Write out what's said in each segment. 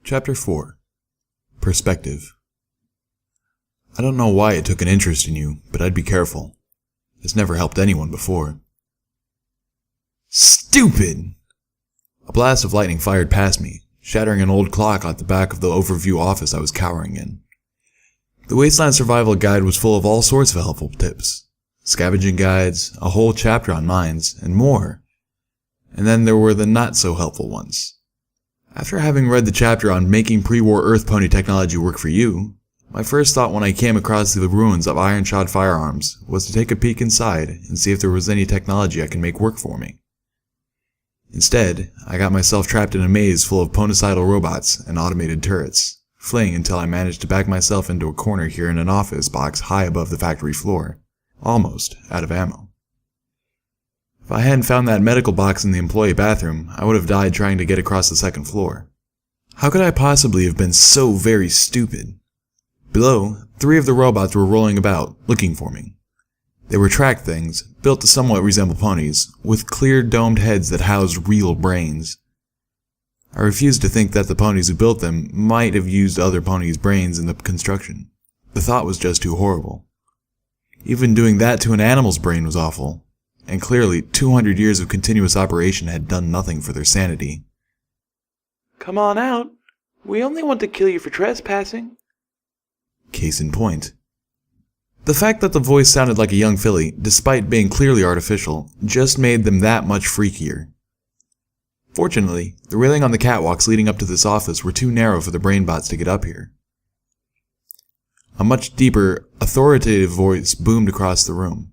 Chapter 4 Perspective. I don't know why it took an interest in you, but I'd be careful. It's never helped anyone before. Stupid! A blast of lightning fired past me, shattering an old clock at the back of the overview office I was cowering in. The Wasteland Survival Guide was full of all sorts of helpful tips. Scavenging guides, a whole chapter on mines, and more. And then there were the not-so-helpful ones. After having read the chapter on making pre-war Earth pony technology work for you, my first thought when I came across the ruins of iron-shod firearms was to take a peek inside and see if there was any technology I could make work for me. Instead, I got myself trapped in a maze full of ponicidal robots and automated turrets, fleeing until I managed to back myself into a corner here in an office box high above the factory floor, almost out of ammo. If I hadn't found that medical box in the employee bathroom, I would have died trying to get across the second floor. How could I possibly have been so very stupid? Below, 3 of the robots were rolling about, looking for me. They were track things, built to somewhat resemble ponies, with clear domed heads that housed real brains. I refused to think that the ponies who built them might have used other ponies' brains in the construction. The thought was just too horrible. Even doing that to an animal's brain was awful. And clearly 200 years of continuous operation had done nothing for their sanity. Come on out. We only want to kill you for trespassing. Case in point. The fact that the voice sounded like a young filly, despite being clearly artificial, just made them that much freakier. Fortunately, the railing on the catwalks leading up to this office were too narrow for the brainbots to get up here. A much deeper, authoritative voice boomed across the room.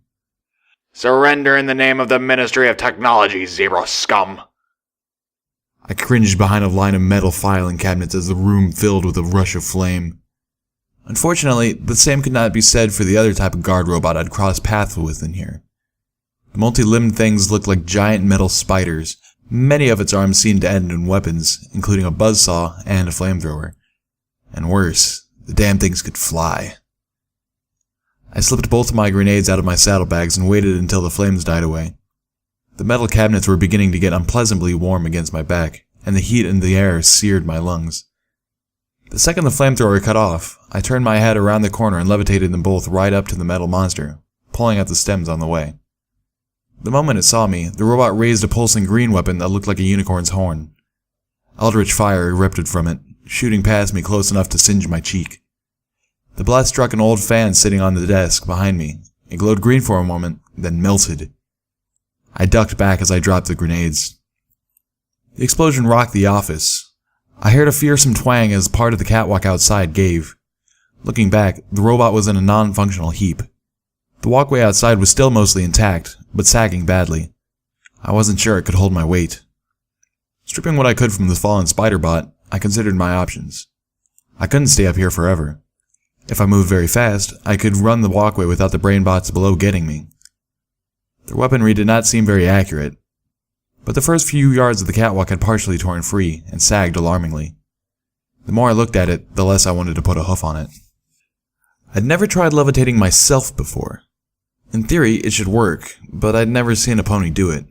Surrender in the name of the Ministry of Technology, Zero Scum! I cringed behind a line of metal filing cabinets as the room filled with a rush of flame. Unfortunately, the same could not be said for the other type of guard robot I'd crossed paths with in here. The multi-limbed things looked like giant metal spiders, many of its arms seemed to end in weapons, including a buzzsaw and a flamethrower. And worse, the damn things could fly. I slipped both of my grenades out of my saddlebags and waited until the flames died away. The metal cabinets were beginning to get unpleasantly warm against my back, and the heat in the air seared my lungs. The second the flamethrower cut off, I turned my head around the corner and levitated them both right up to the metal monster, pulling out the stems on the way. The moment it saw me, the robot raised a pulsing green weapon that looked like a unicorn's horn. Eldritch fire erupted from it, shooting past me close enough to singe my cheek. The blast struck an old fan sitting on the desk behind me. It glowed green for a moment, then melted. I ducked back as I dropped the grenades. The explosion rocked the office. I heard a fearsome twang as part of the catwalk outside gave. Looking back, the robot was in a non-functional heap. The walkway outside was still mostly intact, but sagging badly. I wasn't sure it could hold my weight. Stripping what I could from the fallen spider bot, I considered my options. I couldn't stay up here forever. If I moved very fast, I could run the walkway without the brain bots below getting me. Their weaponry did not seem very accurate, but the first few yards of the catwalk had partially torn free and sagged alarmingly. The more I looked at it, the less I wanted to put a hoof on it. I'd never tried levitating myself before. In theory, it should work, but I'd never seen a pony do it.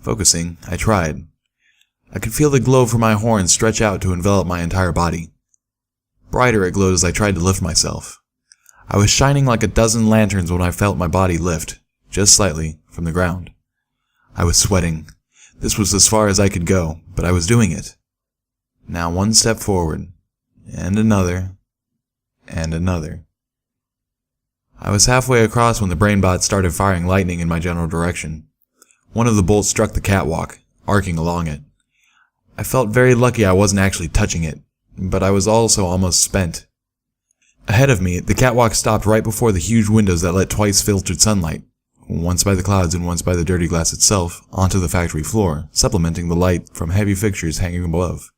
Focusing, I tried. I could feel the glow from my horns stretch out to envelop my entire body. Brighter it glowed as I tried to lift myself. I was shining like a dozen lanterns when I felt my body lift, just slightly, from the ground. I was sweating. This was as far as I could go, but I was doing it. Now one step forward, and another, and another. I was halfway across when the brainbot started firing lightning in my general direction. One of the bolts struck the catwalk, arcing along it. I felt very lucky I wasn't actually touching it, but I was also almost spent. Ahead of me, the catwalk stopped right before the huge windows that let twice filtered sunlight, once by the clouds and once by the dirty glass itself, onto the factory floor, supplementing the light from heavy fixtures hanging above.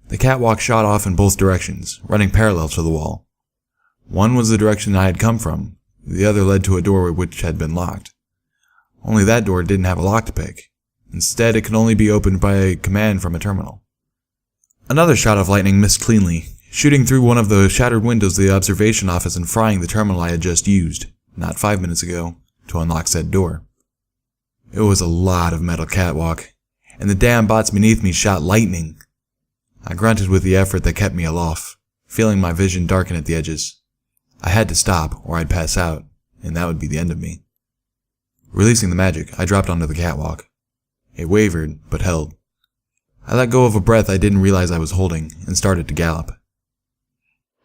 The catwalk shot off in both directions, running parallel to the wall. One was the direction I had come from, the other led to a door which had been locked. Only that door didn't have a lock to pick. Instead, it could only be opened by a command from a terminal. Another shot of lightning missed cleanly, shooting through one of the shattered windows of the observation office and frying the terminal I had just used, not 5 minutes ago, to unlock said door. It was a lot of metal catwalk, and the damn bots beneath me shot lightning. I grunted with the effort that kept me aloft, feeling my vision darken at the edges. I had to stop, or I'd pass out, and that would be the end of me. Releasing the magic, I dropped onto the catwalk. It wavered, but held. I let go of a breath I didn't realize I was holding, and started to gallop.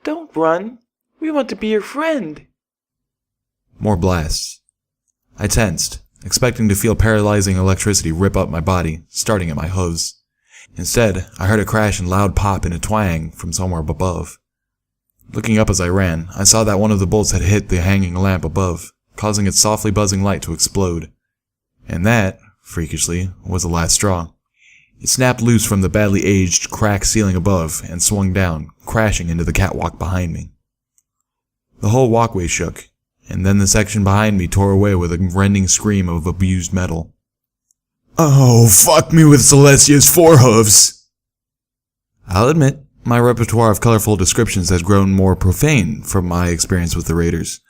Don't run. We want to be your friend. More blasts. I tensed, expecting to feel paralyzing electricity rip up my body, starting at my hooves. Instead, I heard a crash and loud pop and a twang from somewhere above. Looking up as I ran, I saw that one of the bolts had hit the hanging lamp above, causing its softly buzzing light to explode. And that, freakishly, was the last straw. It snapped loose from the badly aged, cracked ceiling above and swung down, crashing into the catwalk behind me. The whole walkway shook, and then the section behind me tore away with a rending scream of abused metal. Oh, fuck me with Celestia's forehooves! I'll admit, my repertoire of colorful descriptions has grown more profane from my experience with the Raiders.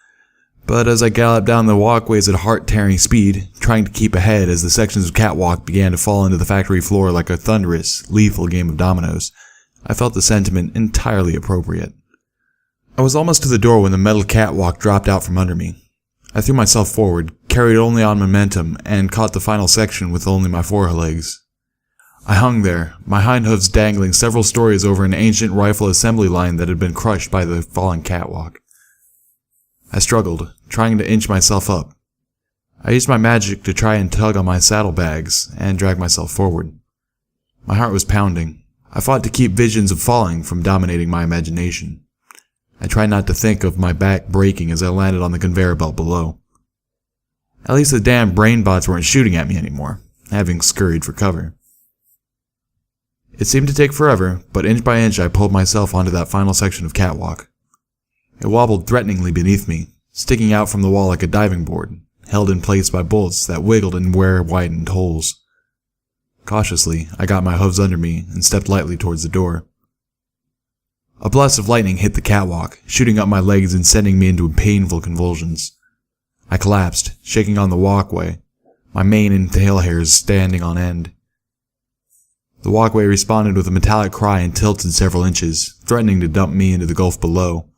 But as I galloped down the walkways at heart-tearing speed, trying to keep ahead as the sections of catwalk began to fall into the factory floor like a thunderous, lethal game of dominoes, I felt the sentiment entirely appropriate. I was almost to the door when the metal catwalk dropped out from under me. I threw myself forward, carried only on momentum, and caught the final section with only my forelegs. I hung there, my hind hooves dangling several stories over an ancient rifle assembly line that had been crushed by the falling catwalk. I struggled, trying to inch myself up. I used my magic to try and tug on my saddlebags and drag myself forward. My heart was pounding. I fought to keep visions of falling from dominating my imagination. I tried not to think of my back breaking as I landed on the conveyor belt below. At least the damn brain bots weren't shooting at me anymore, having scurried for cover. It seemed to take forever, but inch by inch I pulled myself onto that final section of catwalk. It wobbled threateningly beneath me, sticking out from the wall like a diving board, held in place by bolts that wiggled in widened holes. Cautiously, I got my hooves under me and stepped lightly towards the door. A blast of lightning hit the catwalk, shooting up my legs and sending me into painful convulsions. I collapsed, shaking on the walkway, my mane and tail hairs standing on end. The walkway responded with a metallic cry and tilted several inches, threatening to dump me into the gulf below.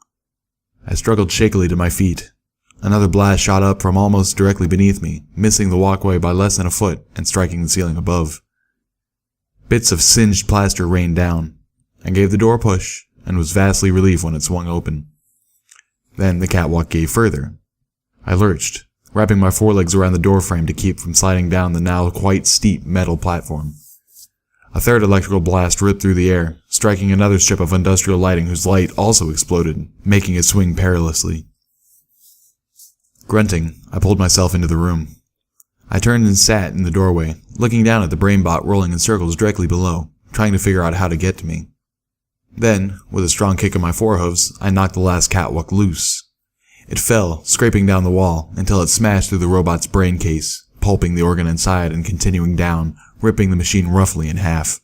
I struggled shakily to my feet. Another blast shot up from almost directly beneath me, missing the walkway by less than a foot and striking the ceiling above. Bits of singed plaster rained down. I gave the door a push, and was vastly relieved when it swung open. Then the catwalk gave further. I lurched, wrapping my forelegs around the doorframe to keep from sliding down the now quite steep metal platform. A third electrical blast ripped through the air, striking another strip of industrial lighting whose light also exploded, making it swing perilously. Grunting, I pulled myself into the room. I turned and sat in the doorway, looking down at the brainbot rolling in circles directly below, trying to figure out how to get to me. Then, with a strong kick of my forehooves, I knocked the last catwalk loose. It fell, scraping down the wall, until it smashed through the robot's brain case, pulping the organ inside and continuing down, ripping the machine roughly in half.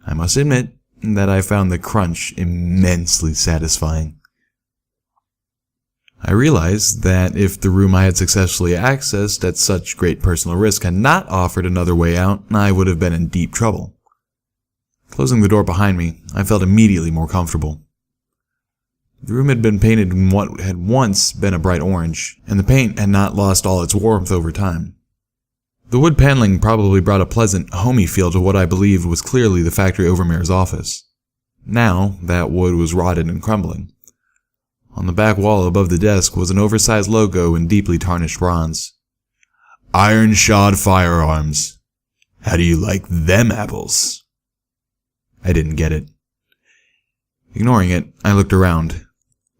I must admit that I found the crunch immensely satisfying. I realized that if the room I had successfully accessed at such great personal risk had not offered another way out, I would have been in deep trouble. Closing the door behind me, I felt immediately more comfortable. The room had been painted in what had once been a bright orange, and the paint had not lost all its warmth over time. The wood paneling probably brought a pleasant, homey feel to what I believed was clearly the factory overmayor's office. Now, that wood was rotted and crumbling. On the back wall above the desk was an oversized logo in deeply tarnished bronze. Iron-shod firearms. How do you like them apples? I didn't get it. Ignoring it, I looked around.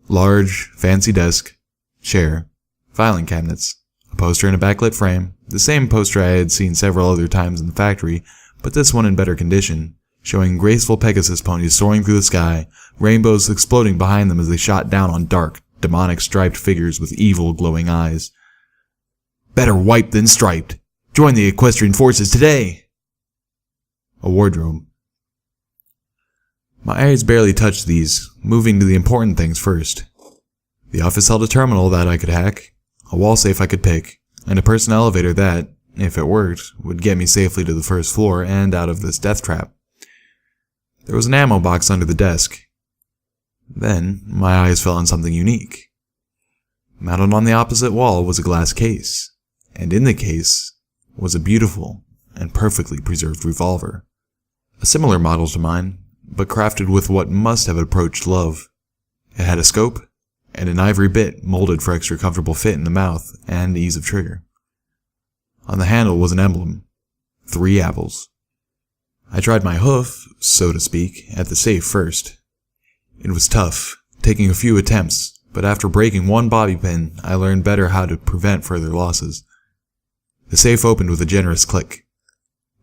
Large, fancy desk, chair, filing cabinets, a poster in a backlit frame, the same poster I had seen several other times in the factory, but this one in better condition, showing graceful Pegasus ponies soaring through the sky, rainbows exploding behind them as they shot down on dark, demonic striped figures with evil, glowing eyes. Better wiped than striped. Join the Equestrian forces today! A wardrobe. My eyes barely touched these, moving to the important things first. The office held a terminal that I could hack, a wall safe I could pick, and a person elevator that, if it worked, would get me safely to the first floor and out of this death trap. There was an ammo box under the desk. Then, my eyes fell on something unique. Mounted on the opposite wall was a glass case, and in the case was a beautiful and perfectly preserved revolver. A similar model to mine, but crafted with what must have approached love. It had a scope and an ivory bit molded for extra comfortable fit in the mouth and ease of trigger. On the handle was an emblem, 3 apples. I tried my hoof, so to speak, at the safe first. It was tough, taking a few attempts, but after breaking one bobby pin, I learned better how to prevent further losses. The safe opened with a generous click.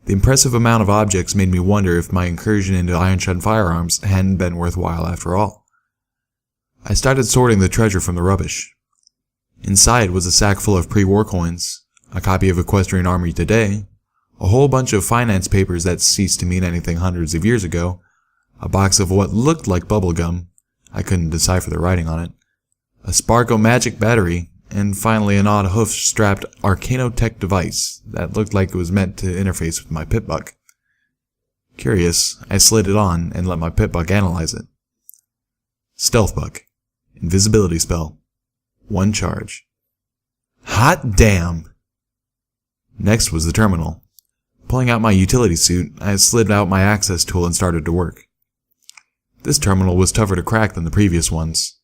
The impressive amount of objects made me wonder if my incursion into iron-shod firearms hadn't been worthwhile after all. I started sorting the treasure from the rubbish. Inside was a sack full of pre-war coins, a copy of Equestrian Army Today, a whole bunch of finance papers that ceased to mean anything hundreds of years ago, a box of what looked like bubblegum, I couldn't decipher the writing on it, a Sparko magic battery, and finally an odd hoof-strapped Arcanotech device that looked like it was meant to interface with my pitbuck. Curious, I slid it on and let my pitbuck analyze it. Stealth buck. Invisibility spell. 1 charge. Hot damn! Next was the terminal. Pulling out my utility suit, I slid out my access tool and started to work. This terminal was tougher to crack than the previous ones.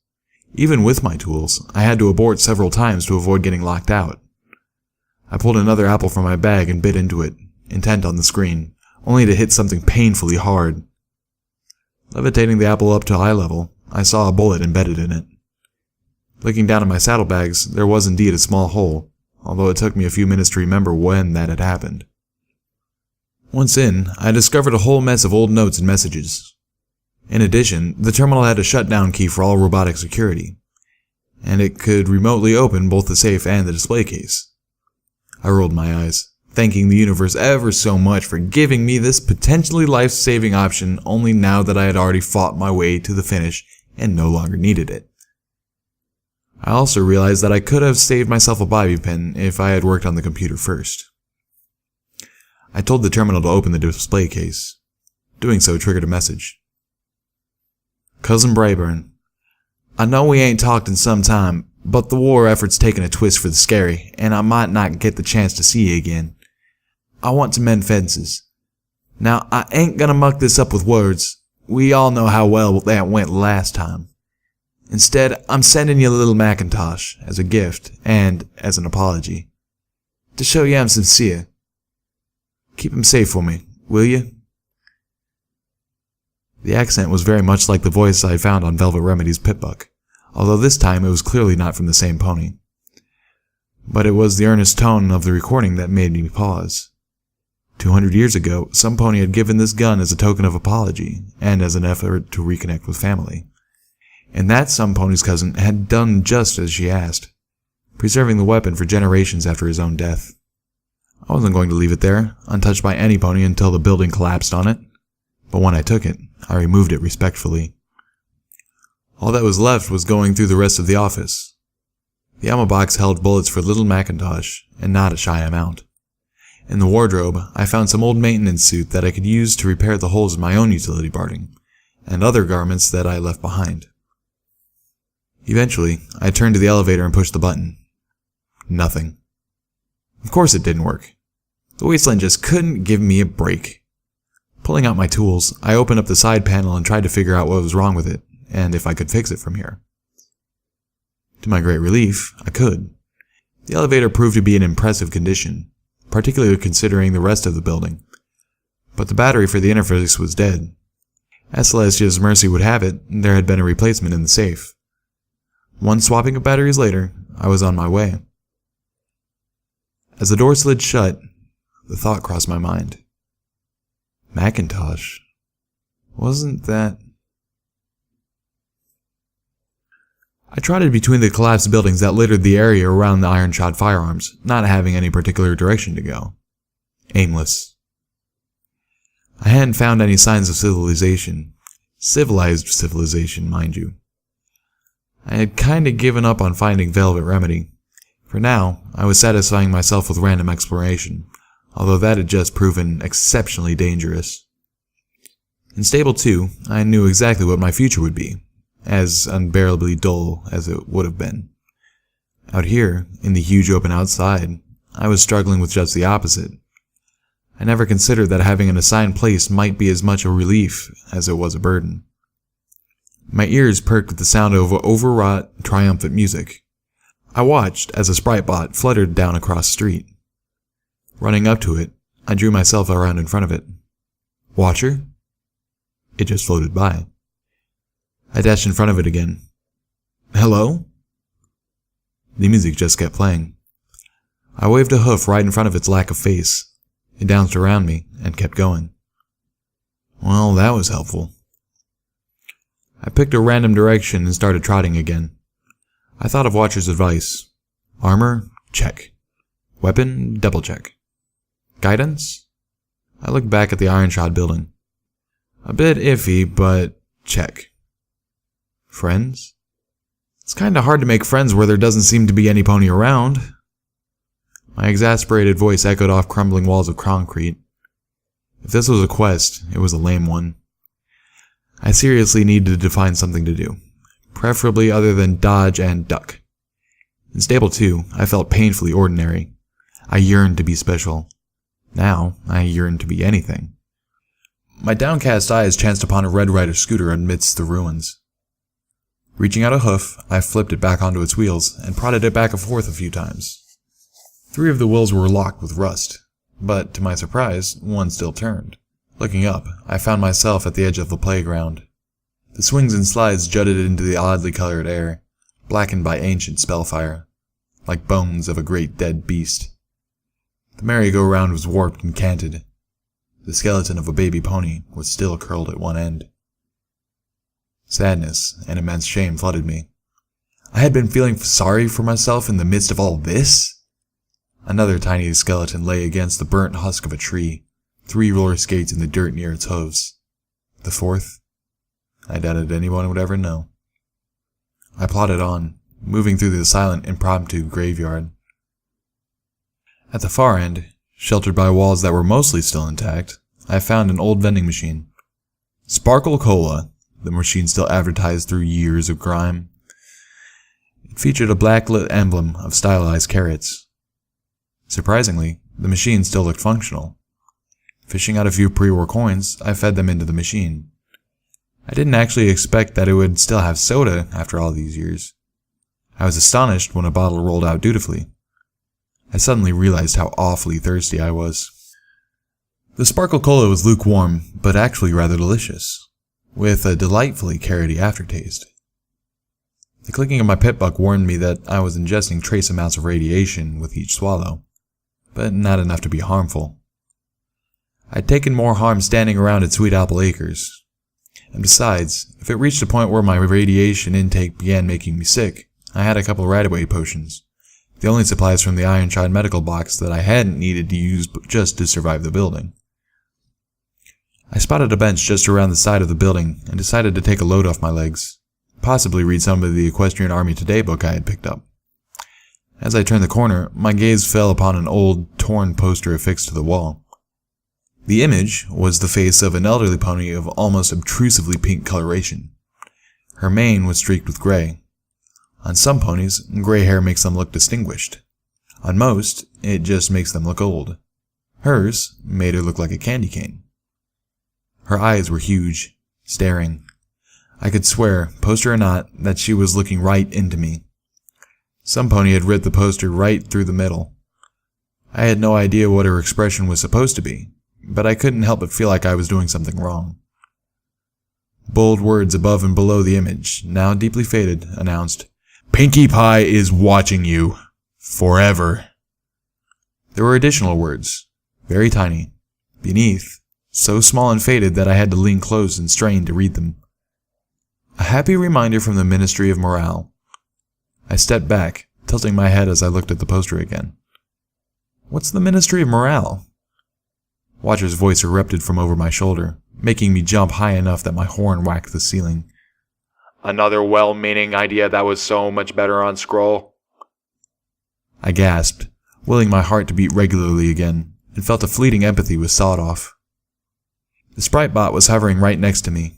Even with my tools, I had to abort several times to avoid getting locked out. I pulled another apple from my bag and bit into it, intent on the screen, only to hit something painfully hard. Levitating the apple up to eye level, I saw a bullet embedded in it. Looking down at my saddlebags, there was indeed a small hole, although it took me a few minutes to remember when that had happened. Once in, I discovered a whole mess of old notes and messages. In addition, the terminal had a shutdown key for all robotic security, and it could remotely open both the safe and the display case. I rolled my eyes, thanking the universe ever so much for giving me this potentially life-saving option only now that I had already fought my way to the finish and no longer needed it. I also realized that I could have saved myself a bobby pin if I had worked on the computer first. I told the terminal to open the display case. Doing so triggered a message. Cousin Brayburn, I know we ain't talked in some time, but the war effort's taken a twist for the scary, and I might not get the chance to see you again. I want to mend fences. Now, I ain't gonna muck this up with words. We all know how well that went last time. Instead, I'm sending you a little Macintosh as a gift and as an apology. To show you I'm sincere. Keep him safe for me, will you? The accent was very much like the voice I had found on Velvet Remedy's Pitbuck, although this time it was clearly not from the same pony. But it was the earnest tone of the recording that made me pause. 200 years ago, some pony had given this gun as a token of apology, and as an effort to reconnect with family. And that some pony's cousin had done just as she asked, preserving the weapon for generations after his own death. I wasn't going to leave it there, untouched by any pony until the building collapsed on it. But when I took it, I removed it respectfully. All that was left was going through the rest of the office. The ammo box held bullets for little Macintosh, and not a shy amount. In the wardrobe, I found some old maintenance suit that I could use to repair the holes in my own utility barding, and other garments that I left behind. Eventually, I turned to the elevator and pushed the button. Nothing. Of course it didn't work. The wasteland just couldn't give me a break. Pulling out my tools, I opened up the side panel and tried to figure out what was wrong with it, and if I could fix it from here. To my great relief, I could. The elevator proved to be in impressive condition, particularly considering the rest of the building. But the battery for the interface was dead. As Celestia's mercy would have it, there had been a replacement in the safe. One swapping of batteries later, I was on my way. As the door slid shut, the thought crossed my mind. Macintosh. Wasn't that... I trotted between the collapsed buildings that littered the area around the iron-shod firearms, not having any particular direction to go. Aimless. I hadn't found any signs of civilization. Civilized civilization, mind you. I had kinda given up on finding Velvet Remedy. For now, I was satisfying myself with random exploration, although that had just proven exceptionally dangerous. In Stable 2, I knew exactly what my future would be, as unbearably dull as it would have been. Out here, in the huge open outside, I was struggling with just the opposite. I never considered that having an assigned place might be as much a relief as it was a burden. My ears perked with the sound of overwrought, triumphant music. I watched as a sprite bot fluttered down across the street. Running up to it, I drew myself around in front of it. Watcher? It just floated by. I dashed in front of it again. Hello? The music just kept playing. I waved a hoof right in front of its lack of face. It bounced around me and kept going. Well, that was helpful. I picked a random direction and started trotting again. I thought of Watcher's advice. Armor? Check. Weapon? Double check. Guidance? I looked back at the iron-shod building. A bit iffy, but check. Friends? It's kinda hard to make friends where there doesn't seem to be any pony around. My exasperated voice echoed off crumbling walls of concrete. If this was a quest, it was a lame one. I seriously needed to find something to do, preferably other than dodge and duck. In Stable 2, I felt painfully ordinary. I yearned to be special. Now, I yearned to be anything. My downcast eyes chanced upon a Red Rider scooter amidst the ruins. Reaching out a hoof, I flipped it back onto its wheels and prodded it back and forth a few times. 3 of the wheels were locked with rust, but to my surprise, one still turned. Looking up, I found myself at the edge of the playground. The swings and slides jutted into the oddly colored air, blackened by ancient spellfire, like bones of a great dead beast. The merry-go-round was warped and canted. The skeleton of a baby pony was still curled at one end. Sadness and immense shame flooded me. I had been feeling sorry for myself in the midst of all this? Another tiny skeleton lay against the burnt husk of a tree, 3 roller skates in the dirt near its hooves. The 4th? I doubted anyone would ever know. I plodded on, moving through the silent, impromptu graveyard. At the far end, sheltered by walls that were mostly still intact, I found an old vending machine. Sparkle Cola, the machine still advertised through years of grime. It featured a blacklit emblem of stylized carrots. Surprisingly, the machine still looked functional. Fishing out a few pre-war coins, I fed them into the machine. I didn't actually expect that it would still have soda after all these years. I was astonished when a bottle rolled out dutifully. I suddenly realized how awfully thirsty I was. The Sparkle Cola was lukewarm, but actually rather delicious, with a delightfully carroty aftertaste. The clicking of my pit buck warned me that I was ingesting trace amounts of radiation with each swallow, but not enough to be harmful. I'd taken more harm standing around at Sweet Apple Acres. And besides, if it reached a point where my radiation intake began making me sick, I had a couple right-away potions, the only supplies from the iron-shod medical box that I hadn't needed to use just to survive the building. I spotted a bench just around the side of the building and decided to take a load off my legs, possibly read some of the Equestrian Army Today book I had picked up. As I turned the corner, my gaze fell upon an old, torn poster affixed to the wall. The image was the face of an elderly pony of almost obtrusively pink coloration. Her mane was streaked with gray. On some ponies, gray hair makes them look distinguished. On most, it just makes them look old. Hers made her look like a candy cane. Her eyes were huge, staring. I could swear, poster or not, that she was looking right into me. Some pony had ripped the poster right through the middle. I had no idea what her expression was supposed to be, but I couldn't help but feel like I was doing something wrong. Bold words above and below the image, now deeply faded, announced, "Pinkie Pie is watching you. Forever." There were additional words, very tiny, beneath, so small and faded that I had to lean close and strain to read them. A happy reminder from the Ministry of Morale. I stepped back, tilting my head as I looked at the poster again. What's the Ministry of Morale? Watcher's voice erupted from over my shoulder, making me jump high enough that my horn whacked the ceiling. Another well-meaning idea that was so much better on scroll. I gasped, willing my heart to beat regularly again, and felt a fleeting empathy with Sawed-Off. The sprite bot was hovering right next to me.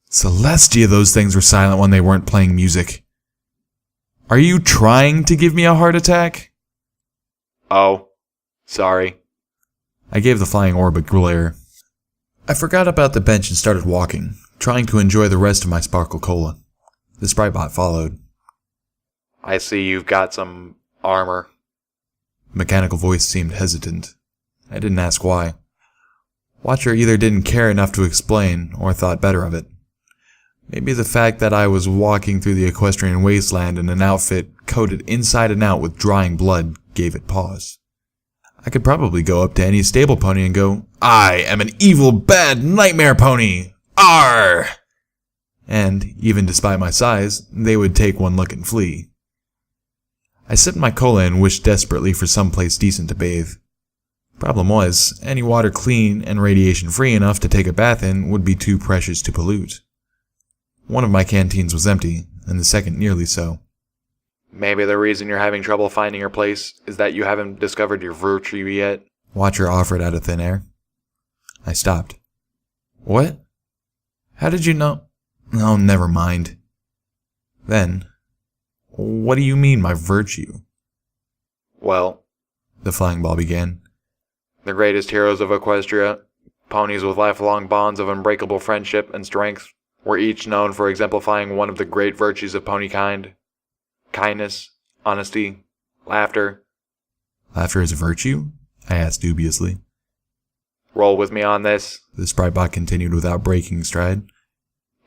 Celestia, those things were silent when they weren't playing music. Are you trying to give me a heart attack? Oh, sorry. I gave the flying orb a glare. I forgot about the bench and started walking, trying to enjoy the rest of my sparkle cola. The sprite bot followed. I see you've got some armor. The mechanical voice seemed hesitant. I didn't ask why. Watcher either didn't care enough to explain, or thought better of it. Maybe the fact that I was walking through the equestrian wasteland in an outfit coated inside and out with drying blood gave it pause. I could probably go up to any stable pony and go, "I am an evil, bad nightmare pony! Arr!" And, even despite my size, they would take one look and flee. I sipped my cola and wished desperately for some place decent to bathe. Problem was, any water clean and radiation-free enough to take a bath in would be too precious to pollute. One of my canteens was empty, and the second nearly so. Maybe the reason you're having trouble finding your place is that you haven't discovered your virtue yet. Watcher offered out of thin air. I stopped. What? How did you know? Oh, never mind. Then, what do you mean, my virtue? Well, the flying ball began. The greatest heroes of Equestria, ponies with lifelong bonds of unbreakable friendship and strength, were each known for exemplifying one of the great virtues of ponykind. Kindness, honesty, laughter. Laughter is a virtue? I asked dubiously. Roll with me on this. The sprite bot continued without breaking stride.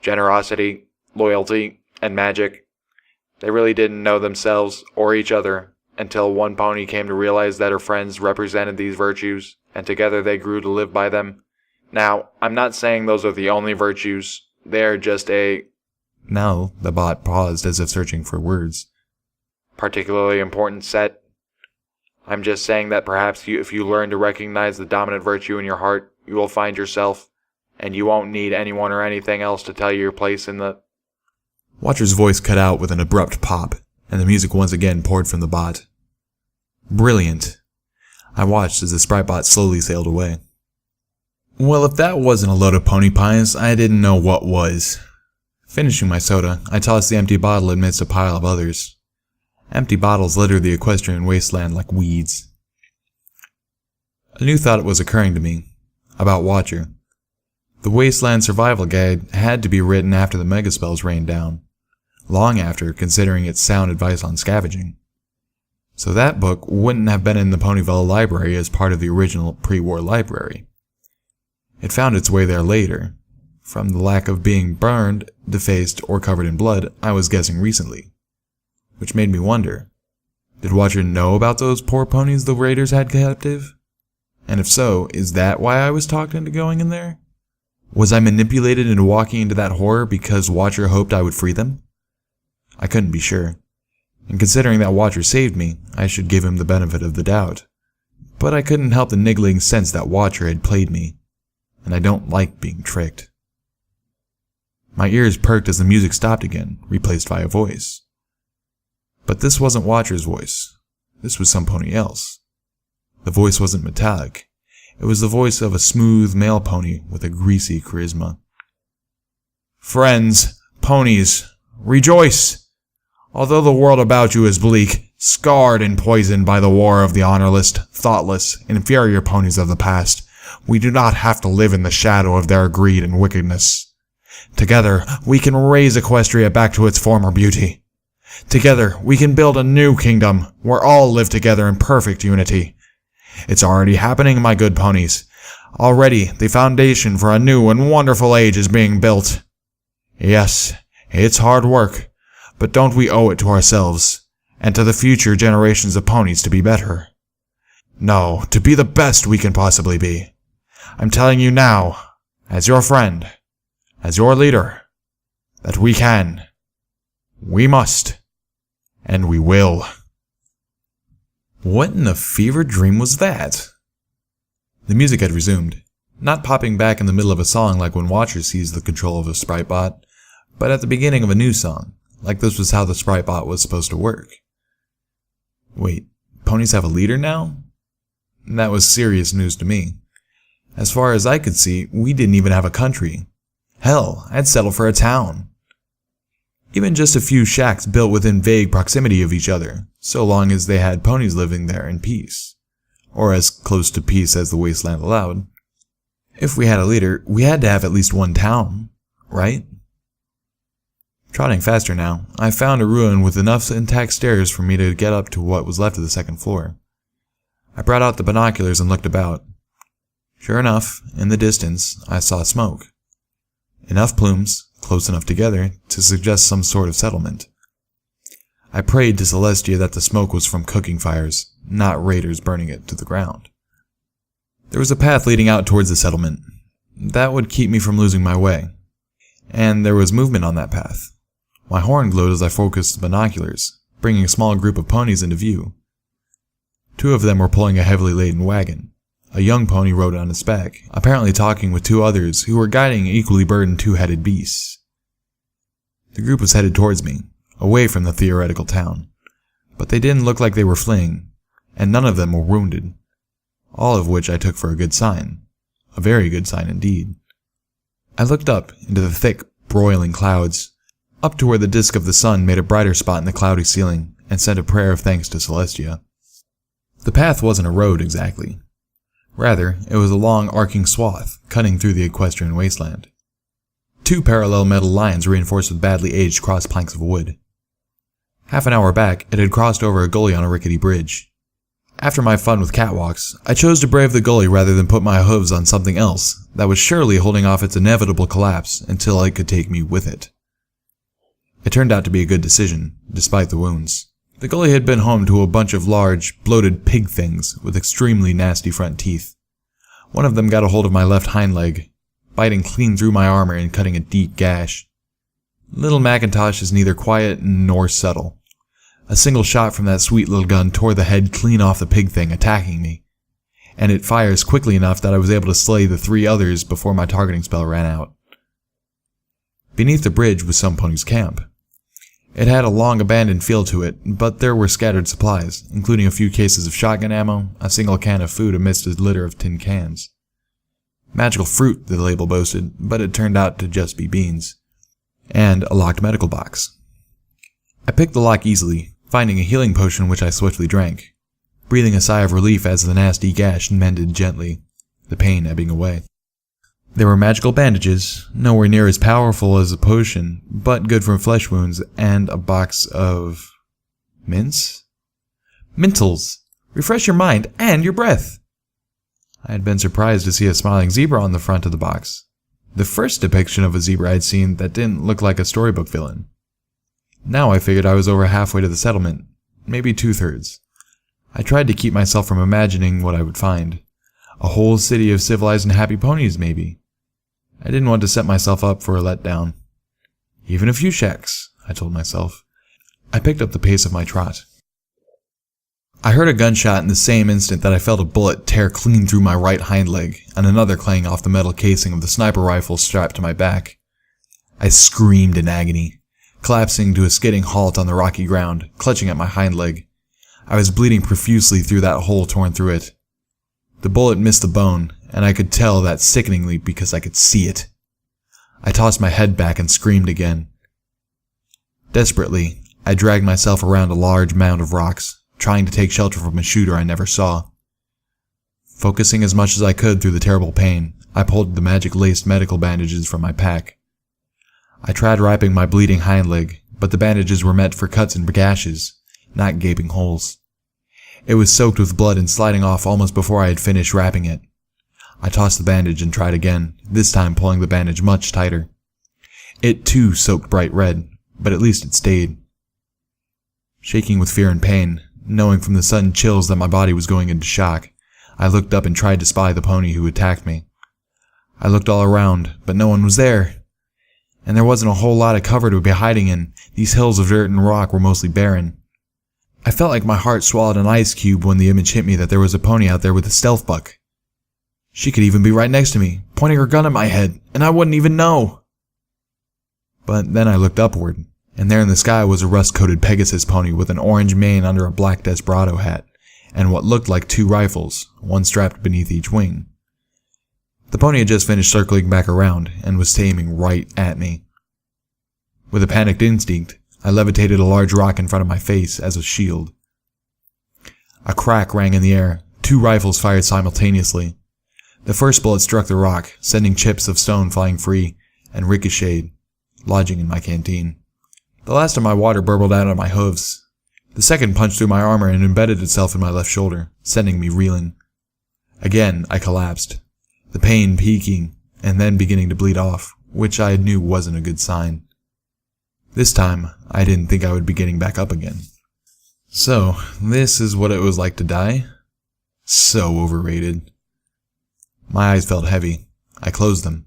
Generosity, loyalty, and magic. They really didn't know themselves or each other until one pony came to realize that her friends represented these virtues, and together they grew to live by them. Now, I'm not saying those are the only virtues. They're just a... Now, the bot paused as if searching for words. Particularly important set. I'm just saying that perhaps if you learn to recognize the dominant virtue in your heart, you will find yourself, and you won't need anyone or anything else to tell you your place in the... Watcher's voice cut out with an abrupt pop, and the music once again poured from the bot. Brilliant. I watched as the sprite bot slowly sailed away. Well, if that wasn't a load of pony pies, I didn't know what was. Finishing my soda, I tossed the empty bottle amidst a pile of others. Empty bottles littered the equestrian wasteland like weeds. A new thought was occurring to me, about Watcher. The wasteland survival guide had to be written after the megaspells rained down, long after, considering its sound advice on scavenging. So that book wouldn't have been in the Ponyville library as part of the original pre-war library. It found its way there later, from the lack of being burned, defaced, or covered in blood, I was guessing recently. Which made me wonder, did Watcher know about those poor ponies the raiders had captive? And if so, is that why I was talked into going in there? Was I manipulated into walking into that horror because Watcher hoped I would free them? I couldn't be sure. And considering that Watcher saved me, I should give him the benefit of the doubt. But I couldn't help the niggling sense that Watcher had played me, and I don't like being tricked. My ears perked as the music stopped again, replaced by a voice. But this wasn't Watcher's voice. This was some pony else. The voice wasn't metallic. It was the voice of a smooth male pony with a greasy charisma. Friends, ponies, rejoice! Although the world about you is bleak, scarred and poisoned by the war of the honorless, thoughtless, inferior ponies of the past, we do not have to live in the shadow of their greed and wickedness. Together, we can raise Equestria back to its former beauty. Together, we can build a new kingdom where all live together in perfect unity. It's already happening, my good ponies. Already, the foundation for a new and wonderful age is being built. Yes, it's hard work, but don't we owe it to ourselves, and to the future generations of ponies to be better? No, to be the best we can possibly be. I'm telling you now, as your friend, as your leader, that we can, we must, and we will. What in a fever dream was that? The music had resumed, not popping back in the middle of a song like when Watcher seized the control of a sprite bot, but at the beginning of a new song, like this was how the sprite bot was supposed to work. Wait, ponies have a leader now? That was serious news to me. As far as I could see, we didn't even have a country. Hell, I'd settle for a town. Even just a few shacks built within vague proximity of each other, so long as they had ponies living there in peace. Or as close to peace as the wasteland allowed. If we had a leader, we had to have at least one town, right? Trotting faster now, I found a ruin with enough intact stairs for me to get up to what was left of the second floor. I brought out the binoculars and looked about. Sure enough, in the distance, I saw smoke. Enough plumes, close enough together, to suggest some sort of settlement. I prayed to Celestia that the smoke was from cooking fires, not raiders burning it to the ground. There was a path leading out towards the settlement. That would keep me from losing my way. And there was movement on that path. My horn glowed as I focused the binoculars, bringing a small group of ponies into view. 2 of them were pulling a heavily laden wagon. A young pony rode on its back, apparently talking with 2 others who were guiding equally burdened 2-headed beasts. The group was headed towards me, away from the theoretical town. But they didn't look like they were fleeing, and none of them were wounded. All of which I took for a good sign. A very good sign indeed. I looked up into the thick, broiling clouds, up to where the disk of the sun made a brighter spot in the cloudy ceiling, and sent a prayer of thanks to Celestia. The path wasn't a road exactly. Rather, it was a long arcing swath, cutting through the equestrian wasteland. 2 parallel metal lines reinforced with badly aged cross planks of wood. Half an hour back, it had crossed over a gully on a rickety bridge. After my fun with catwalks, I chose to brave the gully rather than put my hooves on something else that was surely holding off its inevitable collapse until it could take me with it. It turned out to be a good decision, despite the wounds. The gully had been home to a bunch of large, bloated pig things with extremely nasty front teeth. One of them got a hold of my left hind leg, biting clean through my armor and cutting a deep gash. Little Macintosh is neither quiet nor subtle. A single shot from that sweet little gun tore the head clean off the pig thing attacking me, and it fires quickly enough that I was able to slay the 3 others before my targeting spell ran out. Beneath the bridge was some pony's camp. It had a long abandoned feel to it, but there were scattered supplies, including a few cases of shotgun ammo, a single can of food amidst a litter of tin cans. Magical fruit, the label boasted, but it turned out to just be beans. And a locked medical box. I picked the lock easily, finding a healing potion which I swiftly drank, breathing a sigh of relief as the nasty gash mended gently, the pain ebbing away. There were magical bandages, nowhere near as powerful as a potion, but good for flesh wounds, and a box of... mints? Mintles! Refresh your mind and your breath! I had been surprised to see a smiling zebra on the front of the box. The first depiction of a zebra I'd seen that didn't look like a storybook villain. Now I figured I was over halfway to the settlement, maybe 2/3. I tried to keep myself from imagining what I would find. A whole city of civilized and happy ponies, maybe. I didn't want to set myself up for a letdown. Even a few shacks, I told myself. I picked up the pace of my trot. I heard a gunshot in the same instant that I felt a bullet tear clean through my right hind leg, and another clang off the metal casing of the sniper rifle strapped to my back. I screamed in agony, collapsing to a skidding halt on the rocky ground, clutching at my hind leg. I was bleeding profusely through that hole torn through it. The bullet missed the bone, and I could tell that sickeningly because I could see it. I tossed my head back and screamed again. Desperately, I dragged myself around a large mound of rocks, trying to take shelter from a shooter I never saw. Focusing as much as I could through the terrible pain, I pulled the magic-laced medical bandages from my pack. I tried wrapping my bleeding hind leg, but the bandages were meant for cuts and gashes, not gaping holes. It was soaked with blood and sliding off almost before I had finished wrapping it. I tossed the bandage and tried again, this time pulling the bandage much tighter. It too soaked bright red, but at least it stayed. Shaking with fear and pain, knowing from the sudden chills that my body was going into shock, I looked up and tried to spy the pony who attacked me. I looked all around, but no one was there. And there wasn't a whole lot of cover to be hiding in. These hills of dirt and rock were mostly barren. I felt like my heart swallowed an ice cube when the image hit me that there was a pony out there with a stealth buck. She could even be right next to me, pointing her gun at my head, and I wouldn't even know. But then I looked upward, and there in the sky was a rust-coated Pegasus pony with an orange mane under a black Desperado hat, and what looked like 2 rifles, one strapped beneath each wing. The pony had just finished circling back around and was aiming right at me. With a panicked instinct, I levitated a large rock in front of my face as a shield. A crack rang in the air. 2 rifles fired simultaneously. The first bullet struck the rock, sending chips of stone flying free, and ricocheted, lodging in my canteen. The last of my water burbled out of my hooves. The second punched through my armor and embedded itself in my left shoulder, sending me reeling. Again, I collapsed, the pain peaking and then beginning to bleed off, which I knew wasn't a good sign. This time, I didn't think I would be getting back up again. So, this is what it was like to die? So overrated. My eyes felt heavy. I closed them.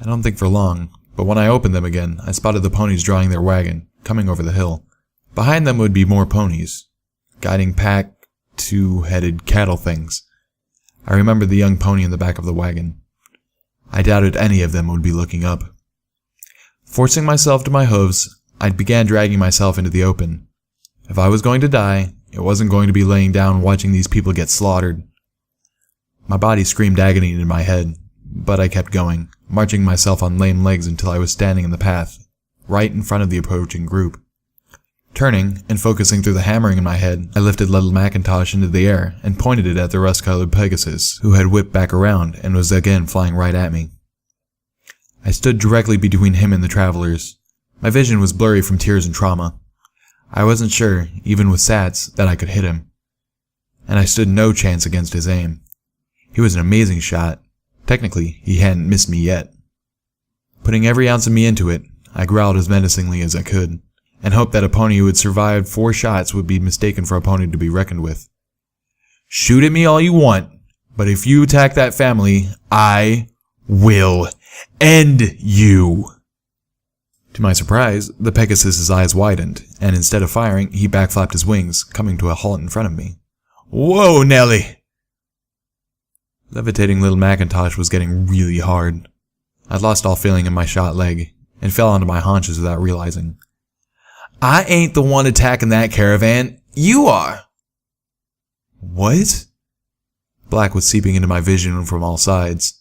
I don't think for long, but when I opened them again, I spotted the ponies drawing their wagon, coming over the hill. Behind them would be more ponies, guiding pack 2-headed cattle things. I remembered the young pony in the back of the wagon. I doubted any of them would be looking up. Forcing myself to my hooves, I began dragging myself into the open. If I was going to die, it wasn't going to be laying down watching these people get slaughtered. My body screamed agony in my head, but I kept going, marching myself on lame legs until I was standing in the path, right in front of the approaching group. Turning and focusing through the hammering in my head, I lifted little Macintosh into the air and pointed it at the rust-colored Pegasus, who had whipped back around and was again flying right at me. I stood directly between him and the travelers. My vision was blurry from tears and trauma. I wasn't sure, even with Sats, that I could hit him. And I stood no chance against his aim. He was an amazing shot. Technically, he hadn't missed me yet. Putting every ounce of me into it, I growled as menacingly as I could, and hoped that a pony who had survived 4 shots would be mistaken for a pony to be reckoned with. Shoot at me all you want, but if you attack that family, I will end you. To my surprise, the Pegasus's eyes widened, and instead of firing, he backflapped his wings, coming to a halt in front of me. Whoa, Nelly! Levitating little Macintosh was getting really hard. I'd lost all feeling in my shot leg, and fell onto my haunches without realizing. I ain't the one attacking that caravan, you are! What? Black was seeping into my vision from all sides.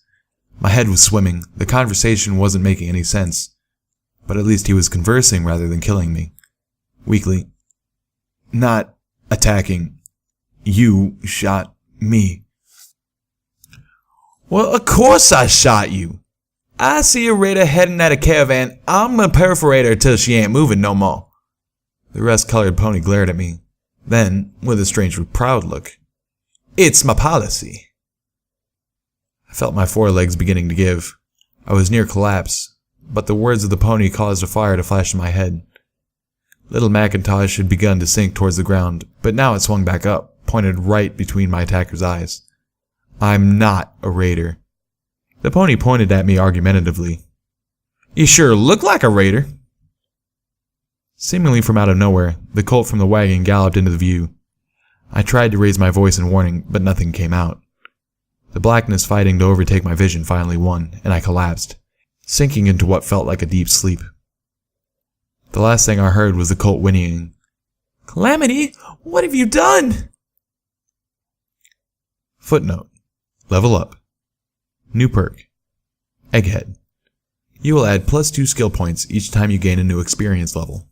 My head was swimming, the conversation wasn't making any sense. But at least he was conversing rather than killing me. Weakly. Not attacking. You shot me. Well, of course I shot you. I see a raider heading at a caravan, I'm gonna perforate her till she ain't moving no more. The rust-colored pony glared at me. Then, with a strange proud look. It's my policy. I felt my forelegs beginning to give. I was near collapse, but the words of the pony caused a fire to flash in my head. Little Macintosh had begun to sink towards the ground, but now it swung back up, pointed right between my attacker's eyes. I'm not a raider. The pony pointed at me argumentatively. You sure look like a raider. Seemingly from out of nowhere, the colt from the wagon galloped into the view. I tried to raise my voice in warning, but nothing came out. The blackness fighting to overtake my vision finally won, and I collapsed, sinking into what felt like a deep sleep. The last thing I heard was the colt whinnying. Calamity, what have you done? Footnote. Level up. New perk. Egghead. You will add +2 skill points each time you gain a new experience level.